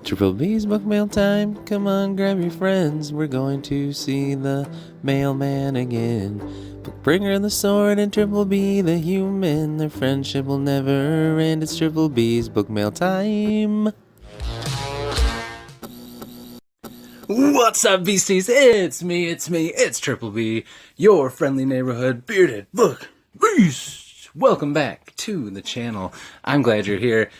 Triple B's Bookmail time. Come on, grab your friends. We're going to see the mailman again. Bookbringer the sword and Triple B the human. Their friendship will never end. It's Triple B's Bookmail time. What's up, beasties? It's me, it's Triple B, your friendly neighborhood bearded book beast. Welcome back to the channel. I'm glad you're here.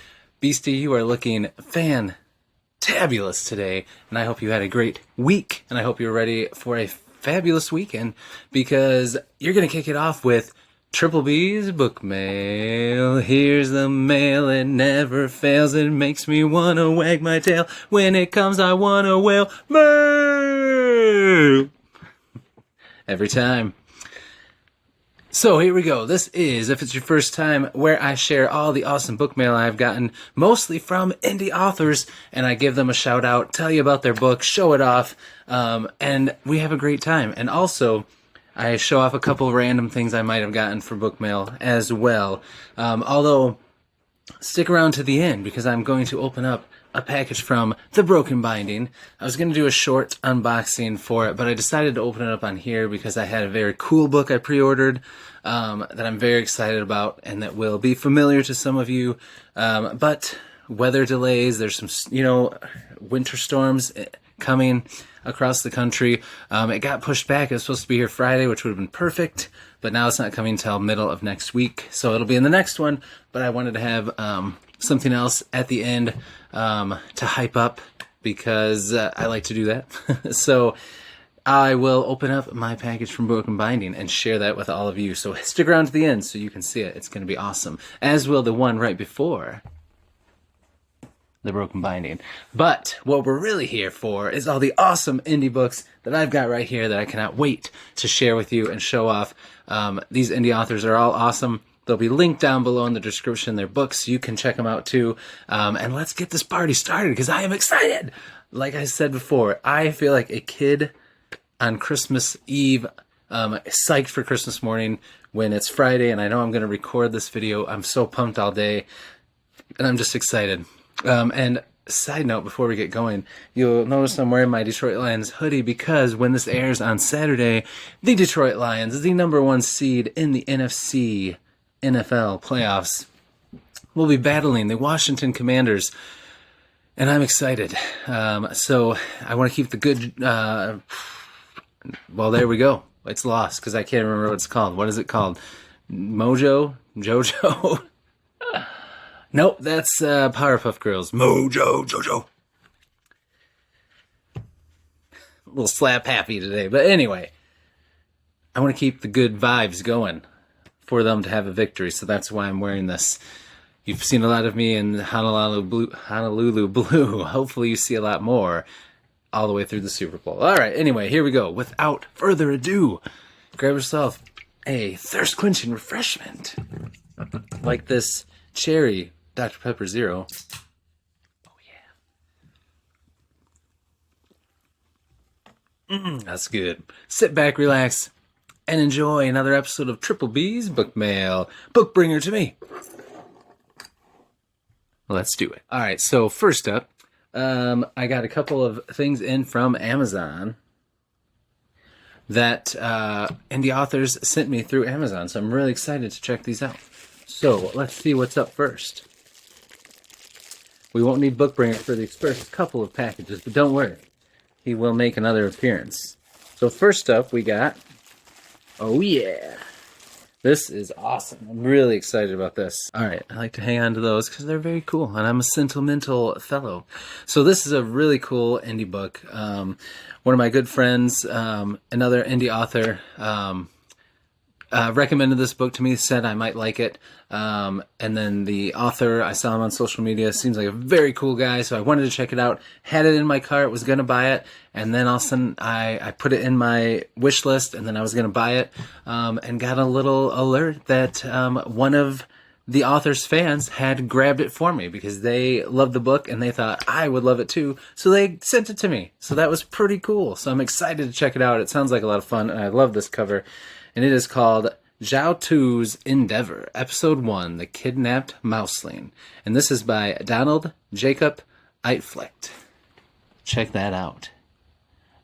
Beastie, you are looking fantabulous today, and I hope you had a great week, and I hope you're ready for a fabulous weekend, because you're going to kick it off with Triple B's Bookmail. Here's the mail, it never fails. It makes me wanna wag my tail. When it comes, I wanna wail. Mail! Every time. So here we go. This is, if it's your first time, where I share all the awesome book mail I've gotten, mostly from indie authors, and I give them a shout out, tell you about their book, show it off, and we have a great time. And also, I show off a couple random things I might have gotten for Bookmail as well. Although, stick around to the end, because I'm going to open up a package from The Broken Binding. I was going to do a short unboxing for it, but I decided to open it up on here because I had a very cool book I pre-ordered that I'm very excited about and that will be familiar to some of you. But weather delays, there's some, winter storms coming across the country. It got pushed back. It was supposed to be here Friday, which would have been perfect, but now it's not coming until middle of next week, so it'll be in the next one. But I wanted to have something else at the end to hype up, because I like to do that. So I will open up my package from Broken Binding and share that with all of you. So stick around to the end so you can see it. It's going to be awesome, as will the one right before The Broken Binding. But what we're really here for is all the awesome indie books that I've got right here that I cannot wait to share with you and show off. These indie authors are all awesome. They'll be linked down below in the description. Their books, you can check them out too. And let's get this party started, because I am excited. Like I said before, I feel like a kid on Christmas Eve, psyched for Christmas morning when it's Friday and I know I'm going to record this video. I'm so pumped all day, and I'm just excited. And side note, before we get going, you'll notice I'm wearing my Detroit Lions hoodie, because when this airs on Saturday, the Detroit Lions, the #1 seed in the NFC NFL playoffs, will be battling the Washington Commanders, and I'm excited. So I want to keep the good, well, there we go. It's lost, because I can't remember what it's called. What is it called? Mojo? Jojo? Nope, that's Powerpuff Girls. Mojo, Jojo. A little slap happy today. But anyway, I want to keep the good vibes going for them to have a victory, so that's why I'm wearing this. You've seen a lot of me in Honolulu Blue. Hopefully you see a lot more all the way through the Super Bowl. All right, anyway, here we go. Without further ado, grab yourself a thirst-quenching refreshment, like this cherry Dr. Pepper Zero. Oh, yeah. That's good. Sit back, relax, and enjoy another episode of Triple B's Bookmail. Bookbringer to me. Let's do it. All right, so first up, I got a couple of things in from Amazon that indie authors sent me through Amazon, so I'm really excited to check these out. So let's see what's up first. We won't need Bookbringer for the first couple of packages, but don't worry, he will make another appearance. So first up, we got, oh yeah, this is awesome. I'm really excited about this. All right, I like to hang on to those because they're very cool, and I'm a sentimental fellow. So this is a really cool indie book. One of my good friends, another indie author, recommended this book to me, said I might like it. And then the author, I saw him on social media, seems like a very cool guy, so I wanted to check it out. Had it in my cart, was going to buy it, and then all of a sudden I put it in my wish list, and then I was going to buy it, and got a little alert that one of the author's fans had grabbed it for me because they loved the book and they thought I would love it too, so they sent it to me. So that was pretty cool. So I'm excited to check it out. It sounds like a lot of fun, and I love this cover. And it is called Jiao 2's Endeavor, Episode 1, The Kidnapped Mouseling. And this is by Donald Jacob Eitflicht. Check that out.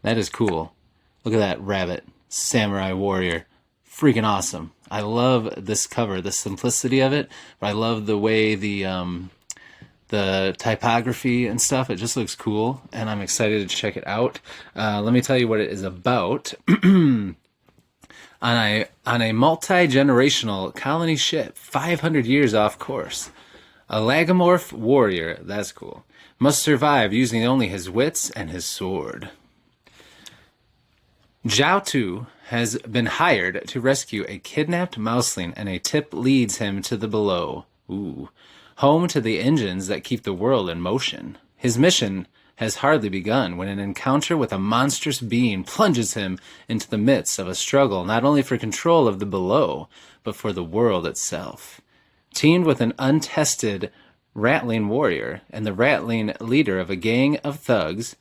That is cool. Look at that rabbit. Samurai warrior. Freaking awesome. I love this cover, the simplicity of it, but I love the way the typography and stuff. It just looks cool, and I'm excited to check it out. Let me tell you what it is about. On a multi-generational colony ship, 500 years off course, a lagomorph warrior, that's cool, must survive using only his wits and his sword. Jiao has been hired to rescue a kidnapped mouseling, and a tip leads him to the below. Home to the engines that keep the world in motion. His mission has hardly begun when an encounter with a monstrous being plunges him into the midst of a struggle not only for control of the below, but for the world itself. Teamed with an untested rattling warrior and the rattling leader of a gang of thugs,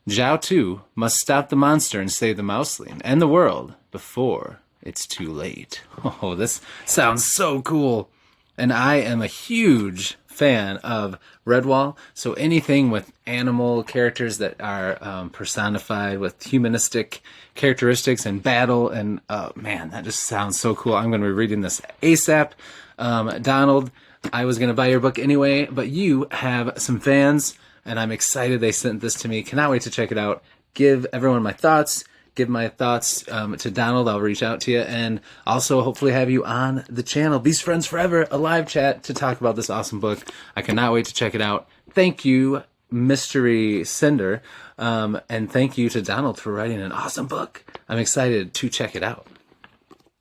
Jiao must stop the monster and save the mouseling and the world before it's too late. Oh, this sounds so cool. And I am a huge fan of Redwall, so anything with animal characters that are personified with humanistic characteristics and battle, and man, that just sounds so cool. I'm going to be reading this ASAP. Donald, I was going to buy your book anyway, but you have some fans, and I'm excited they sent this to me. Cannot wait to check it out. Give everyone my thoughts. Give my thoughts to Donald. I'll reach out to you, and also hopefully have you on the channel. Beast Friends Forever, a live chat to talk about this awesome book. I cannot wait to check it out. Thank you, Mystery Cinder, and thank you to Donald for writing an awesome book. I'm excited to check it out.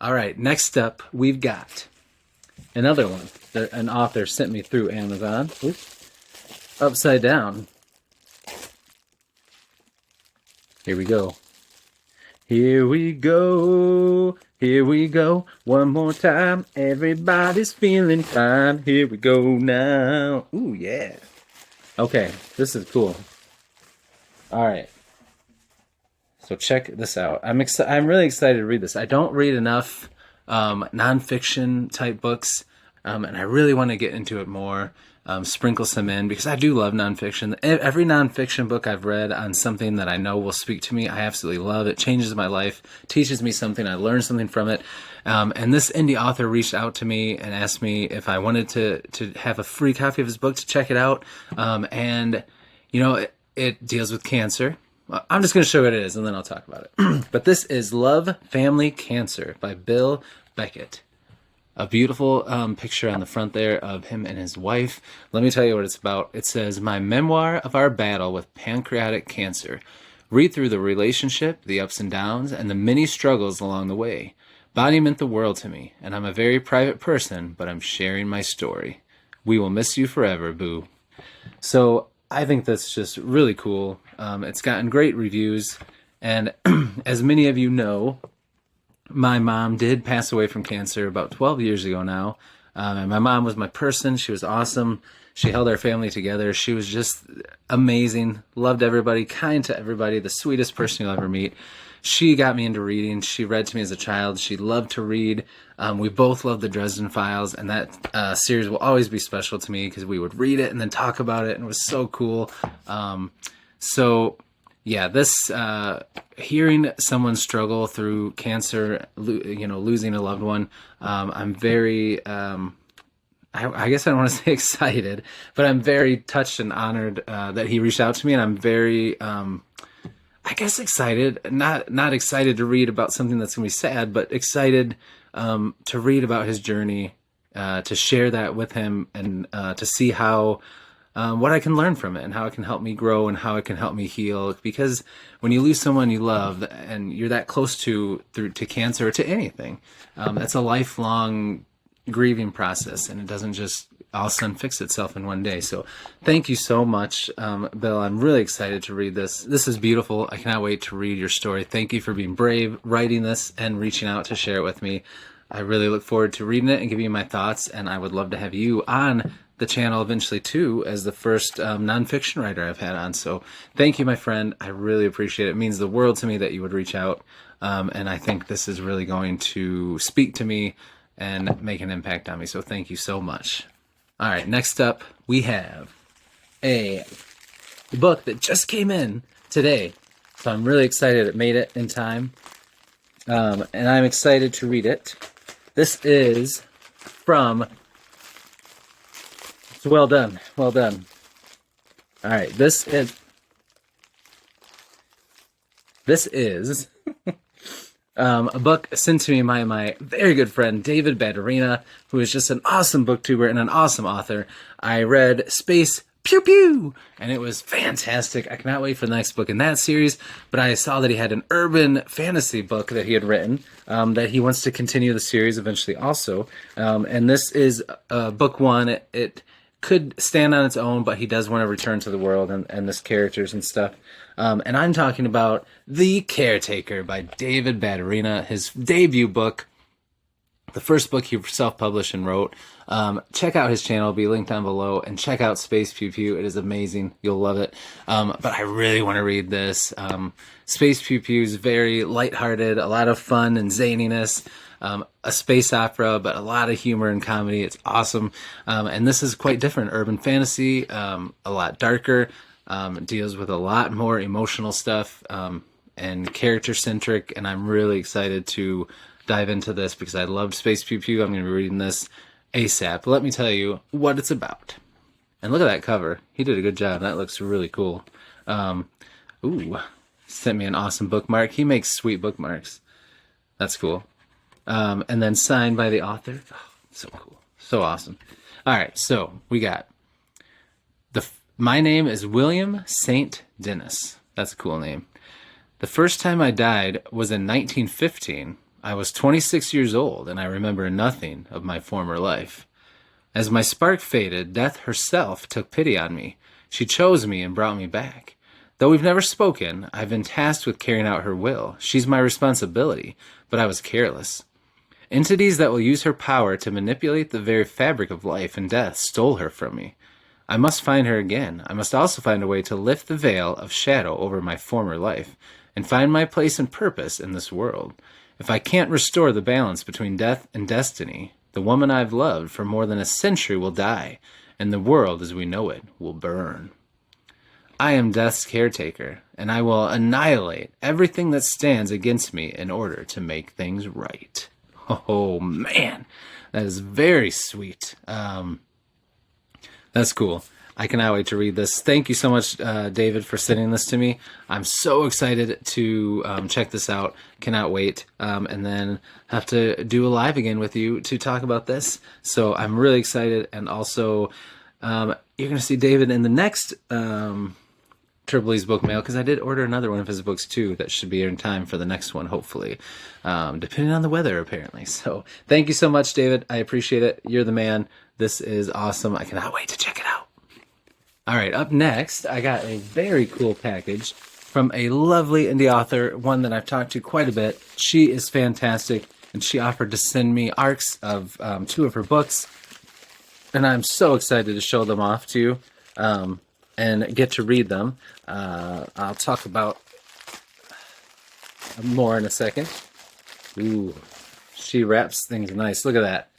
All right, next up, we've got another one that an author sent me through Amazon. Oops. Upside Down. Here we go. Here we go. Here we go. One more time. Everybody's feeling fine. Here we go now. Ooh, yeah. Okay, this is cool. All right. So check this out. I'm really excited to read this. I don't read enough nonfiction type books, and I really want to get into it more. Sprinkle some in, because I do love nonfiction. Every nonfiction book I've read on something that I know will speak to me, I absolutely love. It changes my life, teaches me something, I learn something from it. And this indie author reached out to me and asked me if I wanted to have a free copy of his book to check it out. And, you know, it deals with cancer. I'm just going to show you what it is, and then I'll talk about it. But this is Love, Family, Cancer by Bill Beckett. A beautiful picture on the front there of him and his wife. Let me tell you what it's about. It says, "My memoir of our battle with pancreatic cancer. Read through the relationship, the ups and downs, and the many struggles along the way. Bonnie meant the world to me, and I'm a very private person, but I'm sharing my story. We will miss you forever, boo." So I think that's just really cool. It's gotten great reviews, and as many of you know, my mom did pass away from cancer about 12 years ago now. And my mom was my person. She was awesome. She held our family together. She was just amazing. Loved everybody, kind to everybody, the sweetest person you'll ever meet. She got me into reading. She read to me as a child. She loved to read. We both loved the Dresden Files, and that series will always be special to me because we would read it and then talk about it, and it was so cool. Yeah, this hearing someone struggle through cancer, losing a loved one, I'm very, I guess I don't want to say excited, but I'm very touched and honored that he reached out to me, and I'm very, I guess excited, not excited to read about something that's going to be sad, but excited to read about his journey, to share that with him, and to see how what I can learn from it, and how it can help me grow, and how it can help me heal. Because when you lose someone you love, and you're that close to cancer or to anything, that's a lifelong grieving process, and it doesn't just all of a sudden fix itself in one day. So thank you so much, Bill. I'm really excited to read this. This is beautiful. I cannot wait to read your story. Thank you for being brave, writing this, and reaching out to share it with me. I really look forward to reading it and giving you my thoughts, and I would love to have you on the channel eventually too, as the first nonfiction writer I've had on. So thank you, my friend. I really appreciate it. It means the world to me that you would reach out, and I think this is really going to speak to me and make an impact on me. So thank you so much. All right, next up we have a book that just came in today. So I'm really excited it made it in time. And I'm excited to read it. This is from... Well done. Well done. All right. This is a book sent to me by my very good friend, David Badarina, who is just an awesome booktuber and an awesome author. I read Space Pew Pew, and it was fantastic. I cannot wait for the next book in that series, but I saw that he had an urban fantasy book that he had written that he wants to continue the series eventually also. And this is book one. It could stand on its own, but he does want to return to the world and this characters and stuff. And I'm talking about The Caretaker by David Badarina, his debut book, the first book he self-published and wrote. Check out his channel, it'll be linked down below, and check out Space Pew Pew. It is amazing. You'll love it. But I really want to read this. Space Pew Pew is very lighthearted, a lot of fun and zaniness. A space opera, but a lot of humor and comedy. It's awesome. And this is quite different. Urban fantasy, a lot darker, deals with a lot more emotional stuff, and character-centric, and I'm really excited to dive into this because I loved Space Pew Pew. I'm going to be reading this ASAP. Let me tell you what it's about. And look at that cover. He did a good job. That looks really cool. Ooh, sent me an awesome bookmark. He makes sweet bookmarks. That's cool. And then signed by the author. Oh, so cool. So awesome. All right, so we got my name is William St. Dennis. That's a cool name. The first time I died was in 1915. I was 26 years old, and I remember nothing of my former life. As my spark faded, death herself took pity on me. She chose me and brought me back. Though we've never spoken, I've been tasked with carrying out her will. She's my responsibility, but I was careless. Entities that will use her power to manipulate the very fabric of life and death stole her from me. I must find her again. I must also find a way to lift the veil of shadow over my former life and find my place and purpose in this world. If I can't restore the balance between death and destiny, the woman I've loved for more than a century will die, and the world as we know it will burn. I am death's caretaker, and I will annihilate everything that stands against me in order to make things right. Oh, man, that is very sweet. That's cool. I cannot wait to read this. Thank you so much, David, for sending this to me. I'm so excited to check this out. Cannot wait. And then have to do a live again with you to talk about this. So I'm really excited. And also, you're going to see David in the next Triple E's Bookmail, because I did order another one of his books too that should be in time for the next one, hopefully, depending on the weather, apparently. So thank you so much, David. I appreciate it. You're the man. This is awesome. I cannot wait to check it out. All right, up next, I got a very cool package from a lovely indie author, one that I've talked to quite a bit. She is fantastic, and she offered to send me ARCs of 2 of her books, and I'm so excited to show them off to you and get to read them. I'll talk about more in a second. Ooh, she wraps things nice. Look at that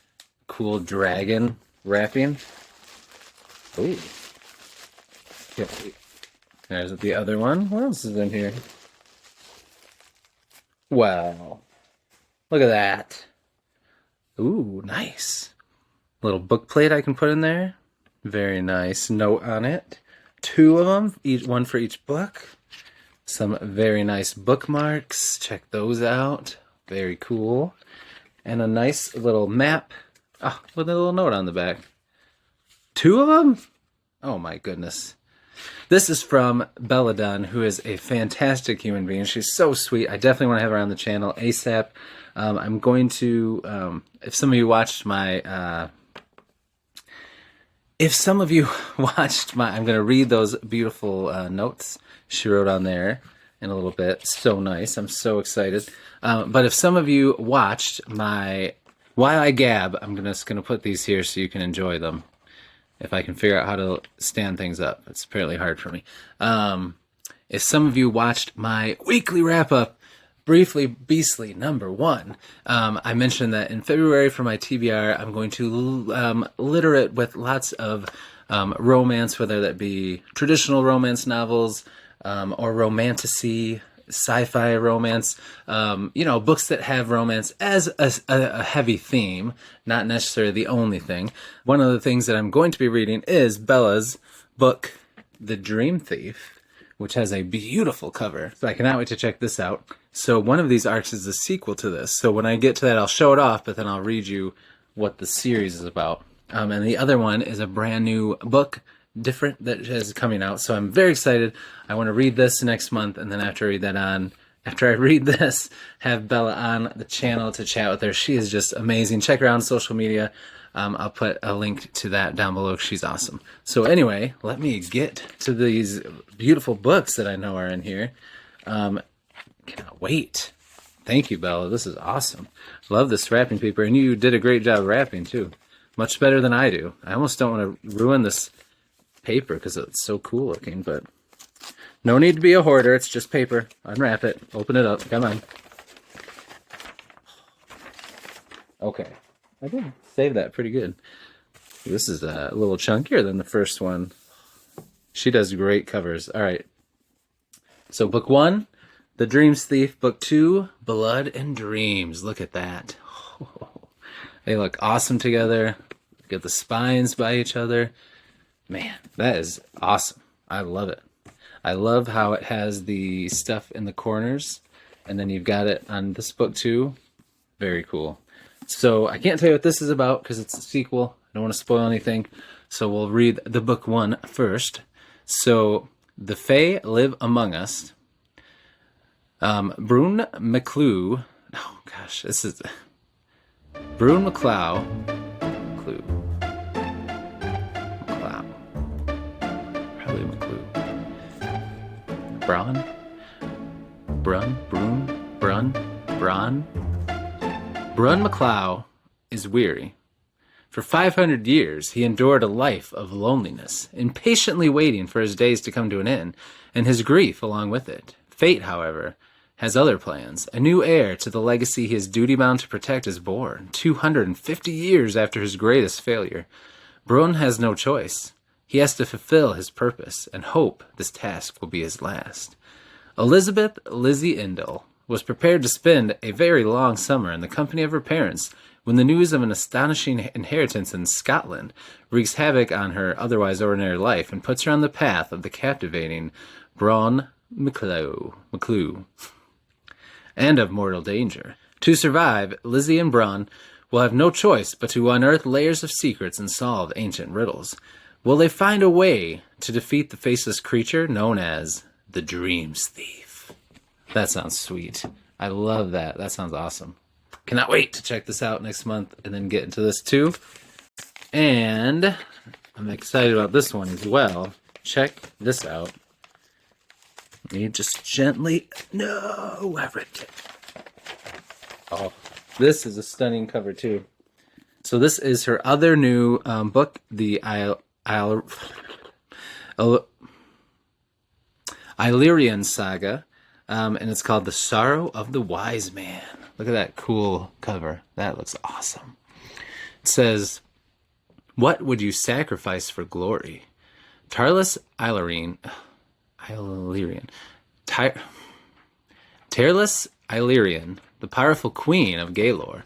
cool dragon wrapping. Ooh. Okay. There's the other one. What else is in here? Wow. Look at that. Ooh, nice. Little book plate I can put in there. Very nice note on it. 2 of them, one for each book. Some very nice bookmarks. Check those out. Very cool. And a nice little map. Oh, with a little note on the back. 2 of them? Oh my goodness. This is from Belladon, who is a fantastic human being. She's so sweet. I definitely want to have her on the channel ASAP. I'm going to, if some of you watched my, I'm going to read those beautiful notes she wrote on there in a little bit. So nice. I'm so excited. But if some of you watched my, while I gab, I'm just going to put these here so you can enjoy them. If I can figure out how to stand things up. It's apparently hard for me. If some of you watched my weekly wrap-up, Briefly Beastly #1, I mentioned that in February for my TBR, I'm going to litter it with lots of romance, whether that be traditional romance novels or romantasy, sci-fi romance, books that have romance as a heavy theme, not necessarily the only thing. One of the things that I'm going to be reading is Bella's book, The Dream Thief, which has a beautiful cover. So I cannot wait to check this out. So one of these arcs is a sequel to this. So when I get to that, I'll show it off, but then I'll read you what the series is about. And the other one is a brand new book, different, that is coming out. So I'm very excited. I want to read this next month, and then after I read this, have Bella on the channel to chat with her. She is just amazing. Check her out on social media. I'll put a link to that down below. She's awesome. So anyway, let me get to these beautiful books that I know are in here. Cannot wait. Thank you, Bella. This is awesome. Love this wrapping paper, and you did a great job wrapping too. Much better than I do. I almost don't want to ruin this paper because it's so cool looking, but no need to be a hoarder. It's just paper. Unwrap it. Open it up. Come on. Okay. I did save that pretty good. This is a little chunkier than the first one. She does great covers. All right. So book 1, The Dreams Thief. Book 2, Blood and Dreams. Look at that. They look awesome together. Get the spines by each other. Man, that is awesome. I love it. I love how it has the stuff in the corners, and then you've got it on this book too. Very cool. So I can't tell you what this is about because it's a sequel. I don't want to spoil anything. So we'll read the book 1 first. So the Fae live among us. Brune McClue. Oh gosh, this is Brune McClow. Probably McClue. Brun McClow is weary. For 500 years, he endured a life of loneliness, impatiently waiting for his days to come to an end, and his grief along with it. Fate, however, has other plans. A new heir to the legacy he is duty-bound to protect is born, 250 years after his greatest failure. Brun has no choice. He has to fulfill his purpose, and hope this task will be his last. Elizabeth Lizzie Indle was prepared to spend a very long summer in the company of her parents when the news of an astonishing inheritance in Scotland wreaks havoc on her otherwise ordinary life and puts her on the path of the captivating Brun McClue, and of mortal danger. To survive, Lizzie and Brun will have no choice but to unearth layers of secrets and solve ancient riddles. Will they find a way to defeat the faceless creature known as the Dreams Thief? That sounds sweet. I love that. That sounds awesome. Cannot wait to check this out next month and then get into this too. And I'm excited about this one as well. Check this out. You just gently... No, I ripped it. Oh, this is a stunning cover too. So this is her other new book, the Illyrian Saga, and it's called The Sorrow of the Wiseman. Look at that cool cover. That looks awesome. It says, "What would you sacrifice for glory? Tarlis Tarlis Illyrian, the powerful queen of Gaelor,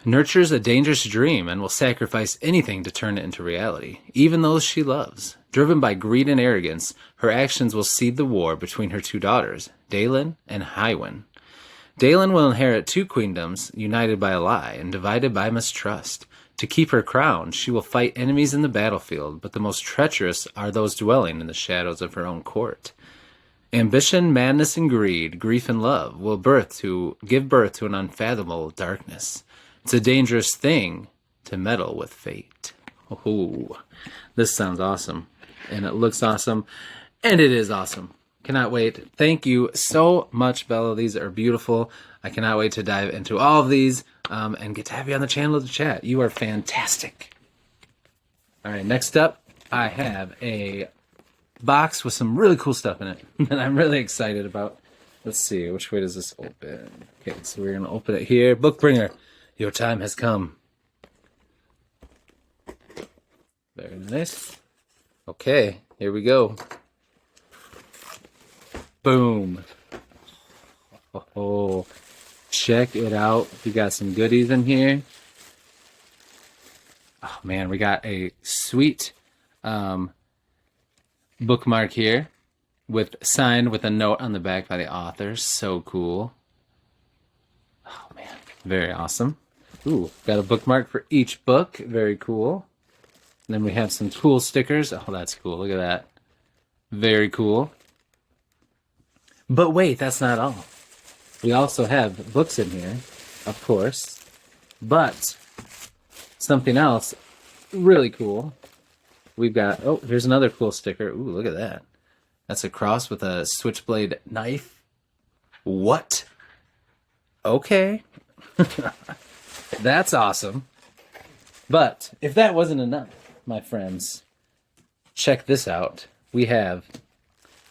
nurtures a dangerous dream and will sacrifice anything to turn it into reality, even those she loves. Driven by greed and arrogance, her actions will seed the war between her two daughters, Dalen and Hywin. Dalen will inherit 2 queendoms, united by a lie and divided by mistrust. To keep her crown, she will fight enemies in the battlefield, but the most treacherous are those dwelling in the shadows of her own court. Ambition, madness, and greed, grief and love will give birth to an unfathomable darkness. It's a dangerous thing to meddle with fate." Oh, this sounds awesome. And it looks awesome. And it is awesome. Cannot wait. Thank you so much, Bella. These are beautiful. I cannot wait to dive into all of these and get to have you on the channel to chat. You are fantastic. All right, next up, I have a box with some really cool stuff in it that I'm really excited about. Let's see, which way does this open? Okay, so we're going to open it here. Bookbringer, your time has come. Very nice. Okay, here we go. Boom. Oh, check it out. We got some goodies in here. Oh man, we got a sweet bookmark here signed with a note on the back by the author. So cool. Oh man, very awesome. Ooh, got a bookmark for each book. Very cool. And then we have some cool stickers. Oh, that's cool. Look at that. Very cool. But wait, that's not all. We also have books in here, of course. But something else really cool. We've got, oh, here's another cool sticker. Ooh, look at that. That's a cross with a switchblade knife. What? Okay. That's awesome. But if that wasn't enough, my friends, check this out. We have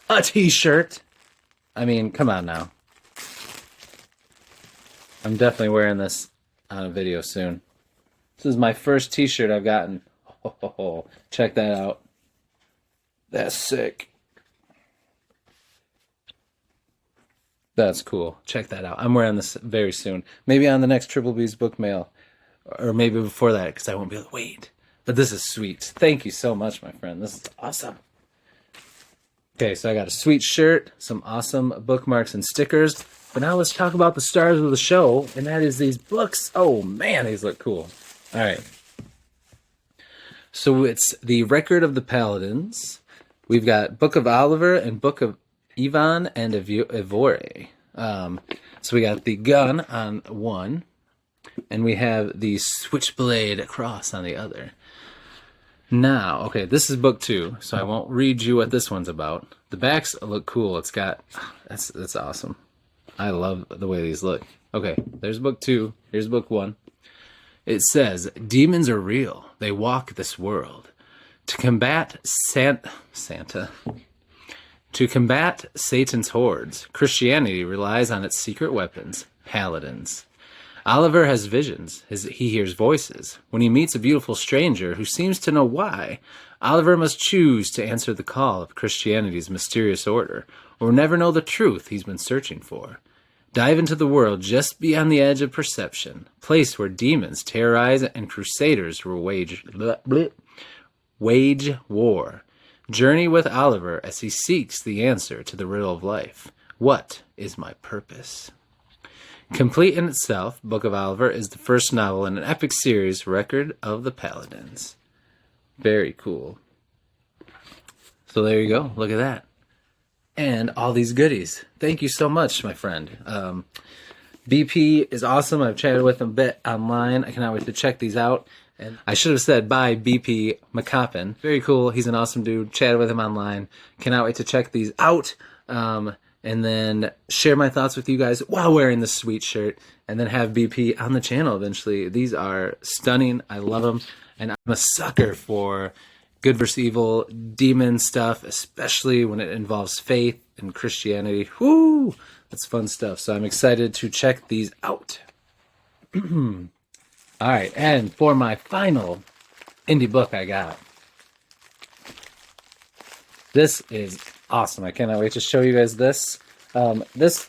a t-shirt. I mean, come on now. I'm definitely wearing this on a video soon. This is my first t-shirt I've gotten. Oh, check that out. That's sick. That's cool. Check that out. I'm wearing this very soon. Maybe on the next Triple B's Bookmail. Or maybe before that, because I won't be able to wait. But this is sweet. Thank you so much, my friend. This is awesome. Okay, so I got a sweet shirt, some awesome bookmarks and stickers. But now let's talk about the stars of the show, and that is these books. Oh, man, these look cool. All right. So it's the Record of the Paladins. We've got Book of Oliver and Book of Ivan and Evore. So we got the gun on one, and we have the switchblade cross on the other. Now, okay, this is book 2, so I won't read you what this one's about. The backs look cool. It's got, that's awesome. I love the way these look. Okay, there's book 2. Here's book 1. It says, demons are real. They walk this world. To combat Santa. To combat Satan's hordes, Christianity relies on its secret weapons, paladins. Oliver has visions. He hears voices. When he meets a beautiful stranger who seems to know why, Oliver must choose to answer the call of Christianity's mysterious order, or never know the truth he's been searching for. Dive into the world just beyond the edge of perception, place where demons terrorize and crusaders will wage war. Journey with Oliver as he seeks the answer to the riddle of life. What is my purpose? Complete in itself, Book of Oliver is the first novel in an epic series, Record of the Paladins. Very cool. So there you go. Look at that. And all these goodies. Thank you so much, my friend. BP is awesome. I've chatted with him a bit online. I cannot wait to check these out. And I should have said bye, BP McCoppin. Very cool. He's an awesome dude. Chatted with him online. Cannot wait to check these out. And then share my thoughts with you guys while wearing this sweet shirt. And then have BP on the channel eventually. These are stunning. I love them. And I'm a sucker for good versus evil, demon stuff, especially when it involves faith and Christianity. Whoo! That's fun stuff. So I'm excited to check these out. All right, and for my final indie book I got. This is awesome. I cannot wait to show you guys this. This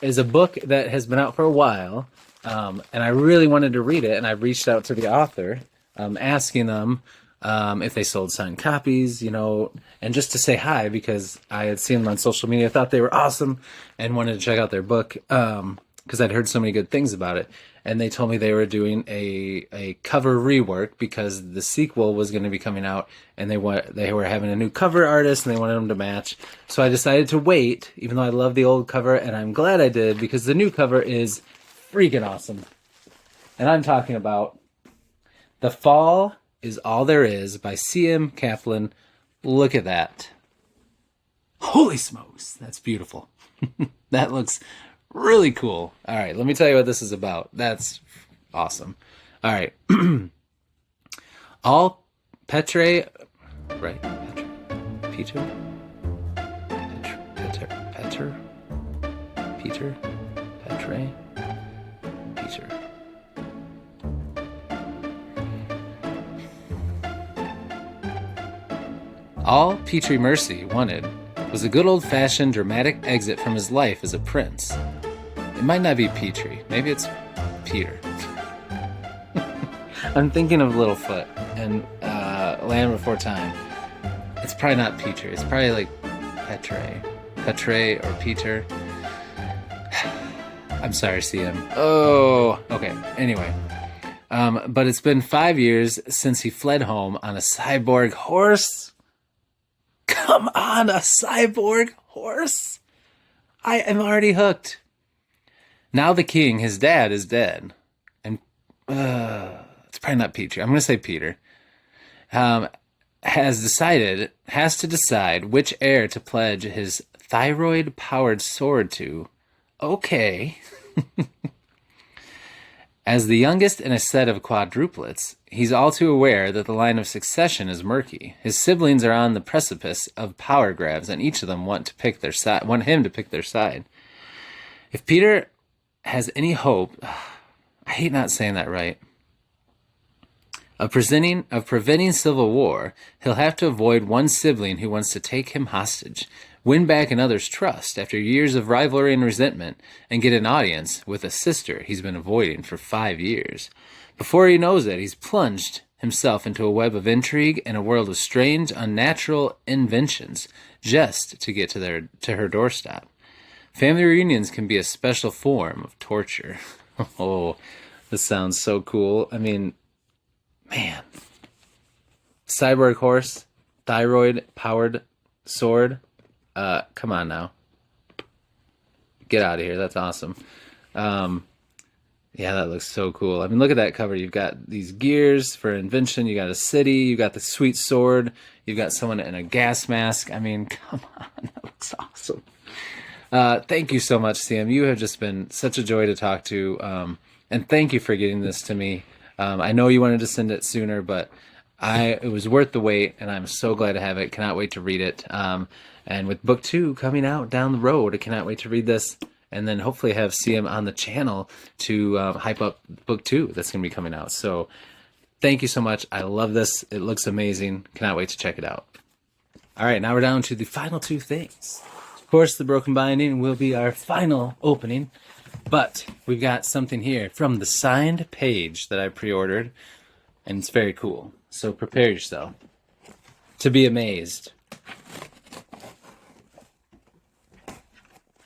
is a book that has been out for a while, and I really wanted to read it, and I reached out to the author, asking them if they sold signed copies, you know, and just to say hi, because I had seen them on social media, thought they were awesome, and wanted to check out their book, because I'd heard so many good things about it. And they told me they were doing a cover rework because the sequel was going to be coming out, and they were having a new cover artist, and they wanted them to match. So I decided to wait, even though I love the old cover, and I'm glad I did, because the new cover is freaking awesome. And I'm talking about The Fall Is All There Is by C.M. Kaplan. Look at that. Holy smokes, that's beautiful. That looks really cool. All right, let me tell you what this is about. That's awesome. All right. All Petre, right? Peter? Peter? Petre? Peter? All Petrie Mercy wanted was a good old-fashioned dramatic exit from his life as a prince. It might not be Petrie. Maybe it's Peter. I'm thinking of Littlefoot and Land Before Time. It's probably not Petrie. It's probably like Petre or Peter. I'm sorry, CM. Oh, okay. Anyway. But it's been 5 years since he fled home on a cyborg horse. Come on, a cyborg horse? I am already hooked. Now the king, his dad, is dead. And it's probably not Petrie. I'm going to say Peter. Has to decide which heir to pledge his thyroid-powered sword to. Okay. As the youngest in a set of quadruplets, he's all too aware that the line of succession is murky. His siblings are on the precipice of power grabs, and each of them want him to pick their side. If Peter has any hope, I hate not saying that right, of preventing civil war, he'll have to avoid one sibling who wants to take him hostage, win back another's trust after years of rivalry and resentment, and get an audience with a sister he's been avoiding for 5 years. Before he knows it, he's plunged himself into a web of intrigue and a world of strange, unnatural inventions just to get to her doorstep. Family reunions can be a special form of torture. Oh, this sounds so cool. I mean, man. Cyborg horse, thyroid-powered sword. Come on now. Get out of here. That's awesome. Yeah, that looks so cool. I mean, look at that cover. You've got these gears for invention. You got a city. You got the sweet sword. You've got someone in a gas mask. I mean, come on. That looks awesome. Thank you so much, CM. You have just been such a joy to talk to. And thank you for getting this to me. I know you wanted to send it sooner, but it was worth the wait, and I'm so glad to have it. Cannot wait to read it. And with book 2 coming out down the road, I cannot wait to read this, and then hopefully have CM on the channel to hype up book 2 that's going to be coming out. So thank you so much. I love this. It looks amazing. Cannot wait to check it out. All right, now we're down to the final 2 things. Of course, the Broken Binding will be our final opening, but we've got something here from the signed page that I pre-ordered, and it's very cool. So prepare yourself to be amazed.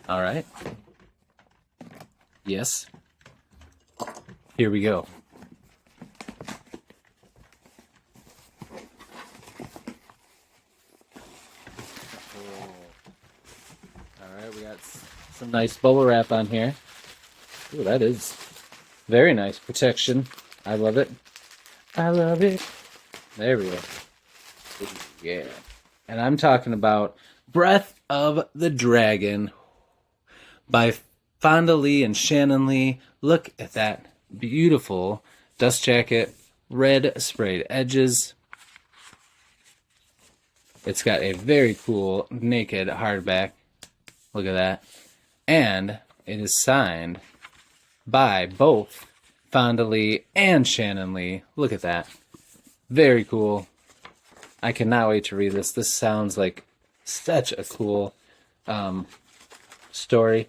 All right. Yes. Here we go. All right, we got some nice bubble wrap on here. Ooh, that is very nice protection. I love it. I love it. There we go. Ooh, yeah. And I'm talking about Breath of the Dragon by Fonda Lee and Shannon Lee. Look at that beautiful dust jacket, red sprayed edges. It's got a very cool naked hardback. Look at that. And it is signed by both Fonda Lee and Shannon Lee. Look at that. Very cool. I cannot wait to read this. This sounds like such a cool story.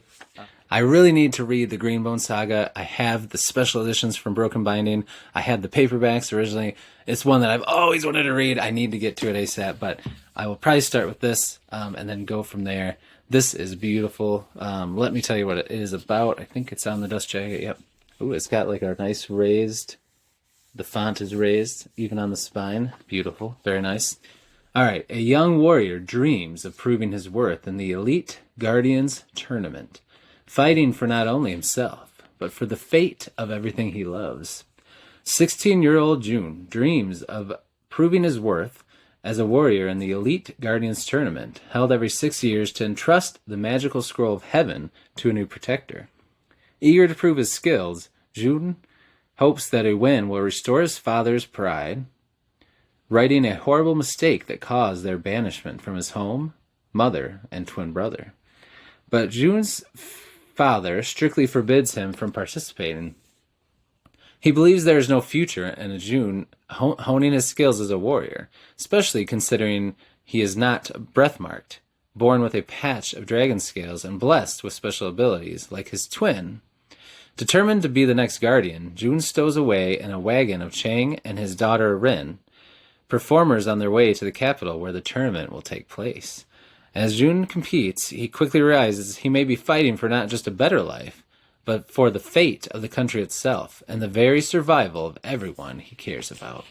I really need to read the Greenbone Saga. I have the special editions from Broken Binding. I had the paperbacks originally. It's one that I've always wanted to read. I need to get to it ASAP, but I will probably start with this and then go from there. This is beautiful. Let me tell you what it is about. I think it's on the dust jacket. Yep. Ooh, it's got like a nice raised. The font is raised, even on the spine. Beautiful. Very nice. All right. A young warrior dreams of proving his worth in the Elite Guardians Tournament, fighting for not only himself, but for the fate of everything he loves. 16-year-old June dreams of proving his worth as a warrior in the Elite Guardians Tournament, held every 6 years to entrust the magical scroll of heaven to a new protector. Eager to prove his skills, June hopes that a win will restore his father's pride, righting a horrible mistake that caused their banishment from his home, mother, and twin brother. But June's father strictly forbids him from participating. He believes there is no future in June honing his skills as a warrior, especially considering He is not breath-marked, born with a patch of dragon scales and blessed with special abilities, like his twin. Determined to be the next guardian, Jun stows away in a wagon of Chang and his daughter Rin, performers on their way to the capital where the tournament will take place. As Jun competes, he quickly realizes he may be fighting for not just a better life, but for the fate of the country itself and the very survival of everyone he cares about.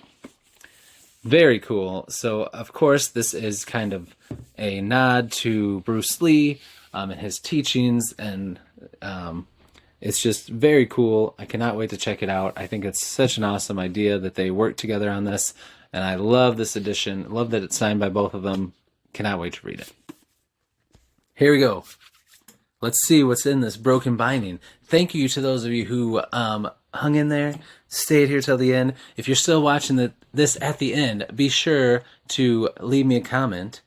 Very cool. So, of course, this is kind of a nod to Bruce Lee and his teachings, and it's just very cool. I cannot wait to check it out. I think it's such an awesome idea that they worked together on this, and I love this edition. Love that it's signed by both of them. Cannot wait to read it. Here we go. Let's see what's in this broken binding. Thank you to those of you who hung in there, stayed here till the end. If you're still watching this at the end, be sure to leave me a comment.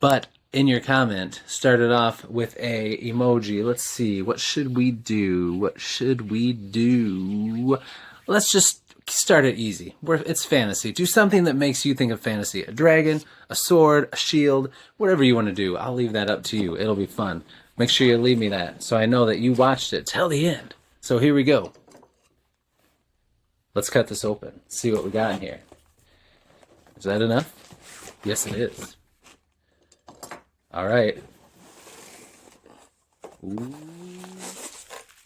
But in your comment, start it off with a emoji. Let's see. What should we do? What should we do? Let's just start it easy. It's fantasy. Do something that makes you think of fantasy. A dragon, a sword, a shield, whatever you want to do. I'll leave that up to you. It'll be fun. Make sure you leave me that so I know that you watched it till the end. So here we go. Let's cut this open. See what we got in here. Is that enough? Yes, it is. All right. Ooh,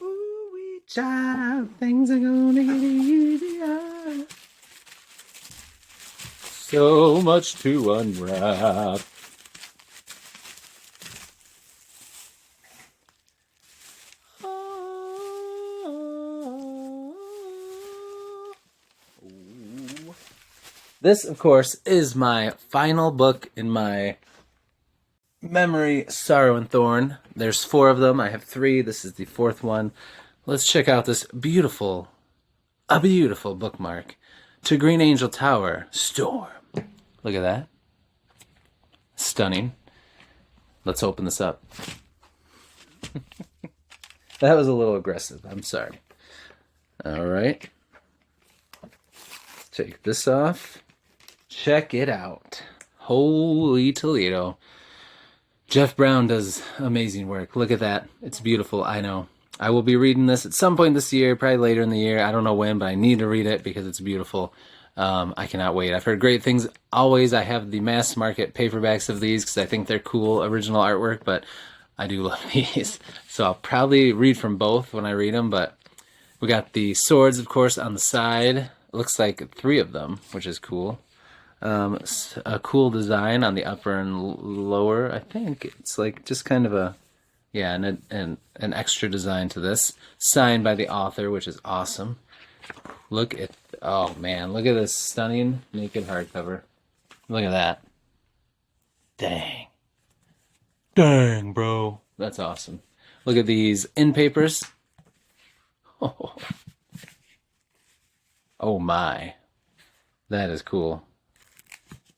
wee child, things are gonna get easier. So much to unwrap. This, of course, is my final book in my memory, Sorrow and Thorn. There's 4 of them. I have 3. This is the 4th one. Let's check out this beautiful bookmark. To Green Angel Tower, Storm. Look at that. Stunning. Let's open this up. That was a little aggressive. I'm sorry. All right. Take this off. Check it out. Holy Toledo. Jeff Brown does amazing work. Look at that. It's beautiful. I know. I will be reading this at some point this year, probably later in the year. I don't know when, but I need to read it because it's beautiful. I cannot wait. I've heard great things. Always, I have the mass market paperbacks of these because I think they're cool original artwork, but I do love these. So I'll probably read from both when I read them, but we got the swords, of course, on the side. It looks like 3 of them, which is cool. A cool design on the upper and lower. I think it's like just kind of a, yeah, an extra design to this. Signed by the author, which is awesome. Look at, oh man, look at this stunning naked hardcover. Look at that. Dang. Dang, bro. That's awesome. Look at these in papers. Oh, oh my. That is cool.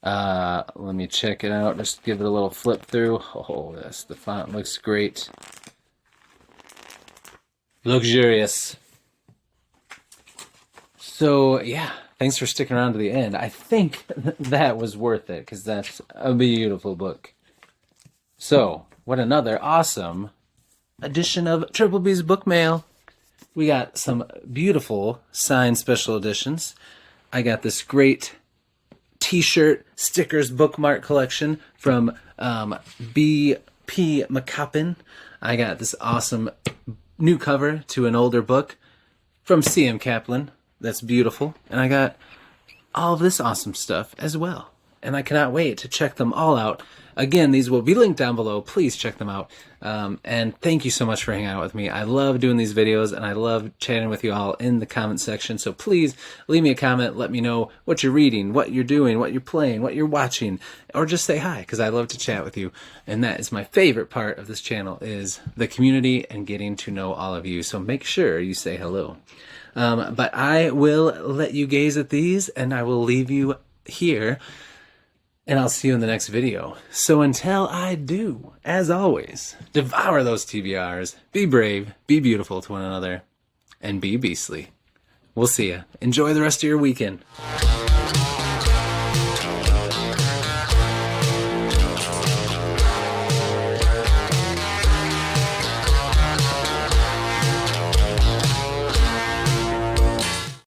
Let me check it out. Just give it a little flip through. Oh, yes, the font looks great. Luxurious. So, yeah, thanks for sticking around to the end. I think that was worth it, because that's a beautiful book. So, what another awesome edition of Triple B's Bookmail. We got some beautiful signed special editions. I got this great t-shirt stickers bookmark collection from B.P. McCoppin. I got this awesome new cover to an older book from C.M. Kaplan. That's beautiful. And I got all of this awesome stuff as well. And I cannot wait to check them all out. Again, these will be linked down below. Please check them out. And thank you so much for hanging out with me. I love doing these videos, and I love chatting with you all in the comment section. So please leave me a comment. Let me know what you're reading, what you're doing, what you're playing, what you're watching, or just say hi, because I love to chat with you. And that is my favorite part of this channel, is the community and getting to know all of you. So make sure you say hello. But I will let you gaze at these, and I will leave you here. And I'll see you in the next video. So until I do, as always, devour those TBRs, be brave, be beautiful to one another, and be beastly. We'll see ya. Enjoy the rest of your weekend.